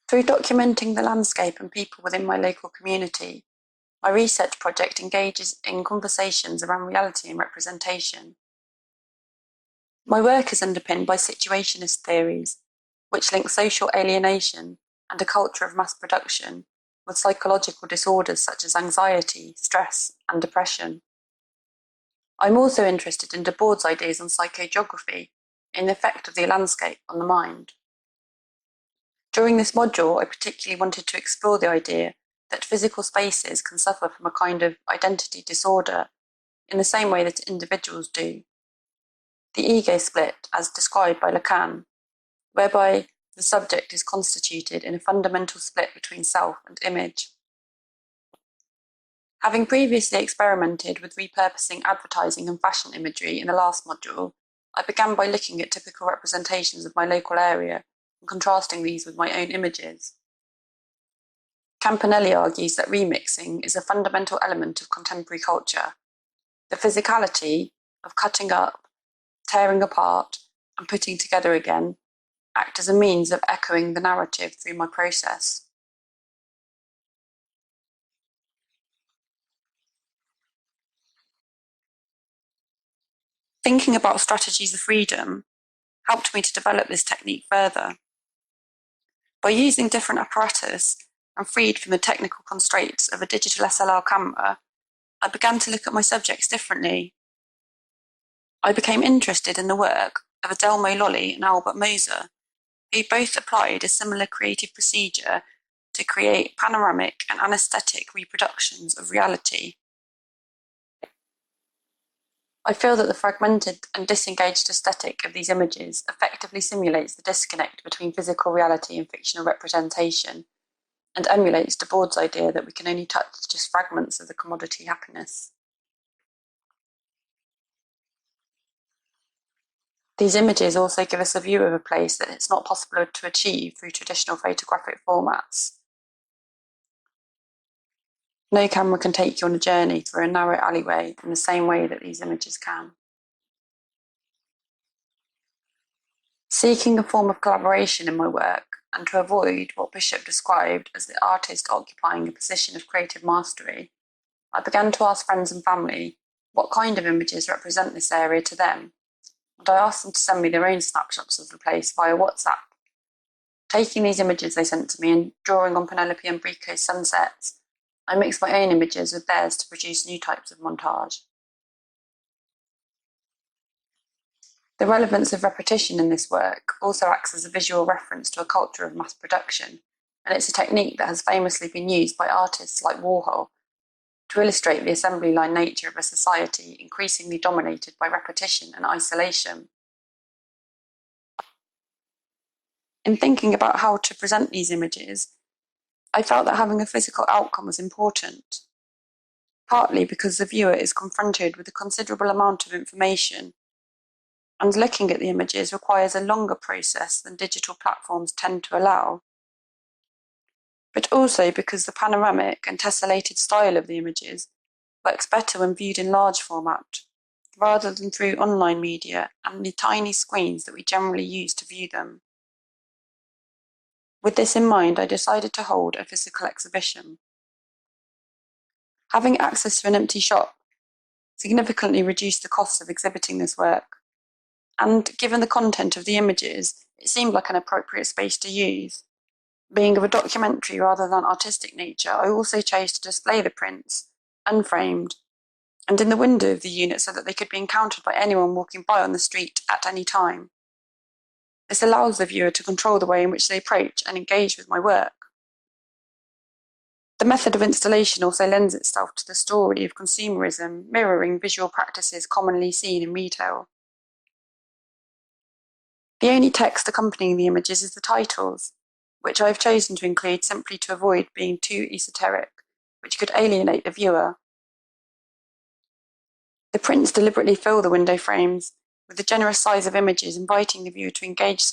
Through documenting the landscape and people within my local community, my research project engages in conversations around reality and representation. My work is underpinned by situationist theories, which link social alienation and a culture of mass production with psychological disorders such as anxiety, stress, and depression. I'm also interested in Debord's ideas on psychogeography and the effect of the landscape on the mind. During this module, I particularly wanted to explore the idea that physical spaces can suffer from a kind of identity disorder in the same way that individuals do. The ego split, as described by Lacan, whereby the subject is constituted in a fundamental split between self and image. Having previously experimented with repurposing advertising and fashion imagery in the last module, I began by looking at typical representations of my local area and contrasting these with my own images. Campanelli argues that remixing is a fundamental element of contemporary culture. The physicality of cutting up, tearing apart, and putting together again act as a means of echoing the narrative through my process. Thinking about strategies of freedom helped me to develop this technique further. By using different apparatus and freed from the technical constraints of a digital SLR camera, I began to look at my subjects differently. I became interested in the work of Adelmo Lolly and Albert Moser, who both applied a similar creative procedure to create panoramic and anesthetic reproductions of reality. I feel that the fragmented and disengaged aesthetic of these images effectively simulates the disconnect between physical reality and fictional representation, and emulates Debord's idea that we can only touch just fragments of the commodity happiness. These images also give us a view of a place that it's not possible to achieve through traditional photographic formats. No camera can take you on a journey through a narrow alleyway in the same way that these images can. Seeking a form of collaboration in my work, and to avoid what Bishop described as the artist occupying a position of creative mastery, I began to ask friends and family what kind of images represent this area to them, and I asked them to send me their own snapshots of the place via WhatsApp. Taking these images they sent to me and drawing on Penelope and Brico's sunsets, I mixed my own images with theirs to produce new types of montage. The relevance of repetition in this work also acts as a visual reference to a culture of mass production, and it's a technique that has famously been used by artists like Warhol to illustrate the assembly line nature of a society increasingly dominated by repetition and isolation. In thinking about how to present these images, I felt that having a physical outcome was important, partly because the viewer is confronted with a considerable amount of information, and looking at the images requires a longer process than digital platforms tend to allow, but also because the panoramic and tessellated style of the images works better when viewed in large format, rather than through online media and the tiny screens that we generally use to view them. With this in mind, I decided to hold a physical exhibition. Having access to an empty shop significantly reduced the cost of exhibiting this work, and given the content of the images, it seemed like an appropriate space to use. Being of a documentary rather than artistic nature, I also chose to display the prints, unframed, and in the window of the unit so that they could be encountered by anyone walking by on the street at any time. This allows the viewer to control the way in which they approach and engage with my work. The method of installation also lends itself to the story of consumerism, mirroring visual practices commonly seen in retail. The only text accompanying the images is the titles, which I have chosen to include simply to avoid being too esoteric, which could alienate the viewer. The prints deliberately fill the window frames with the generous size of images, inviting the viewer to engage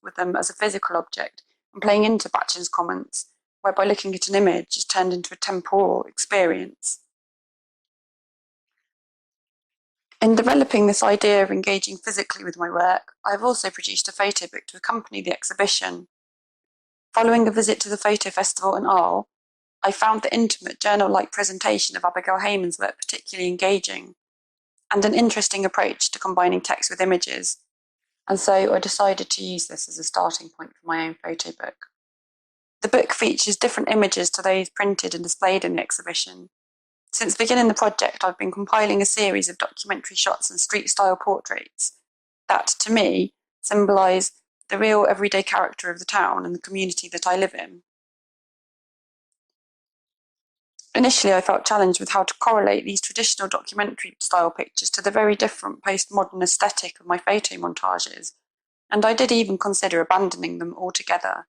with them as a physical object and playing into Batchen's comments, whereby looking at an image is turned into a temporal experience. In developing this idea of engaging physically with my work, I have also produced a photo book to accompany the exhibition. Following a visit to the photo festival in Arles, I found the intimate journal-like presentation of Abigail Heyman's work particularly engaging, and an interesting approach to combining text with images, and so I decided to use this as a starting point for my own photo book. The book features different images to those printed and displayed in the exhibition. Since beginning the project, I've been compiling a series of documentary shots and street-style portraits that, to me, symbolise the real everyday character of the town and the community that I live in. Initially, I felt challenged with how to correlate these traditional documentary-style pictures to the very different postmodern aesthetic of my photo montages, and I did even consider abandoning them altogether.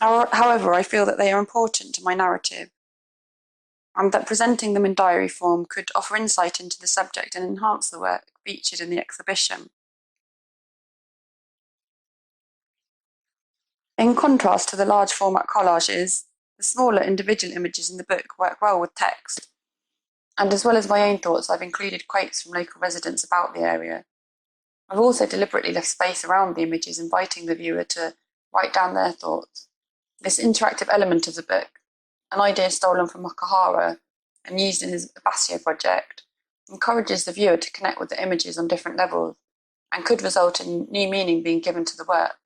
However, I feel that they are important to my narrative, and that presenting them in diary form could offer insight into the subject and enhance the work featured in the exhibition. In contrast to the large format collages, the smaller individual images in the book work well with text, and as well as my own thoughts, I've included quotes from local residents about the area. I've also deliberately left space around the images, inviting the viewer to write down their thoughts. This interactive element of the book, an idea stolen from Makahara and used in his Basio project, encourages the viewer to connect with the images on different levels and could result in new meaning being given to the work.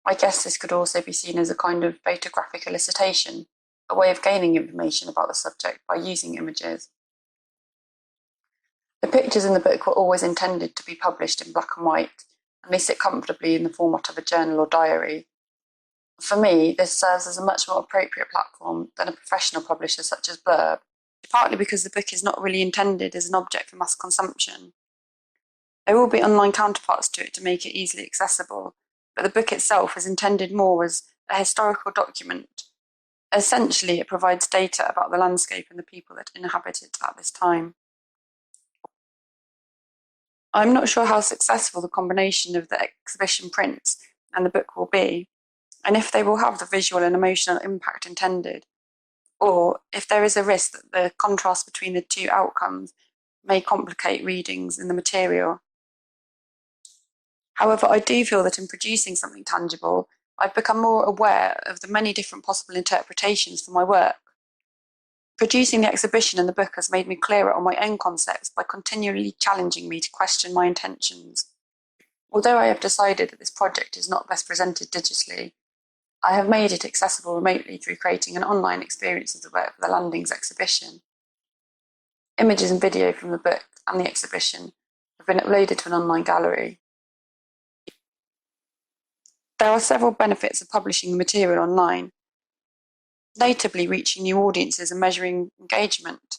I guess this could also be seen as a kind of photographic elicitation, a way of gaining information about the subject by using images. The pictures in the book were always intended to be published in black and white, and they sit comfortably in the format of a journal or diary. For me, this serves as a much more appropriate platform than a professional publisher such as Blurb, partly because the book is not really intended as an object for mass consumption. There will be online counterparts to it to make it easily accessible, but the book itself is intended more as a historical document. Essentially, it provides data about the landscape and the people that inhabit it at this time. I'm not sure how successful the combination of the exhibition prints and the book will be, and if they will have the visual and emotional impact intended, or if there is a risk that the contrast between the two outcomes may complicate readings in the material. However, I do feel that in producing something tangible, I've become more aware of the many different possible interpretations for my work. Producing the exhibition and the book has made me clearer on my own concepts by continually challenging me to question my intentions. Although I have decided that this project is not best presented digitally, I have made it accessible remotely through creating an online experience of the work for the Landings exhibition. Images and video from the book and the exhibition have been uploaded to an online gallery. There are several benefits of publishing the material online, notably reaching new audiences and measuring engagement.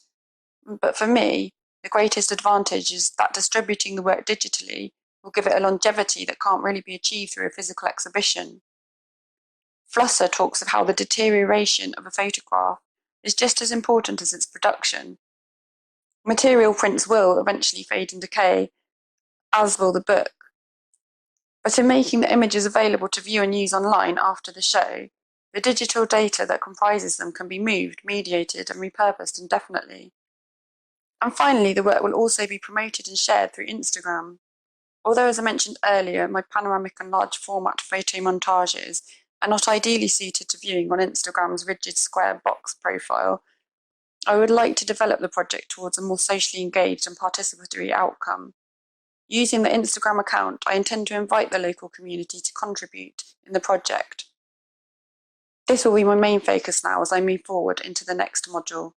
But for me, the greatest advantage is that distributing the work digitally will give it a longevity that can't really be achieved through a physical exhibition. Flusser talks of how the deterioration of a photograph is just as important as its production. Material prints will eventually fade and decay, as will the book. But in making the images available to view and use online after the show, the digital data that comprises them can be moved, mediated, and repurposed indefinitely. And finally, the work will also be promoted and shared through Instagram. Although, as I mentioned earlier, my panoramic and large format photo montages are not ideally suited to viewing on Instagram's rigid square box profile, I would like to develop the project towards a more socially engaged and participatory outcome. Using the Instagram account, I intend to invite the local community to contribute in the project. This will be my main focus now as I move forward into the next module.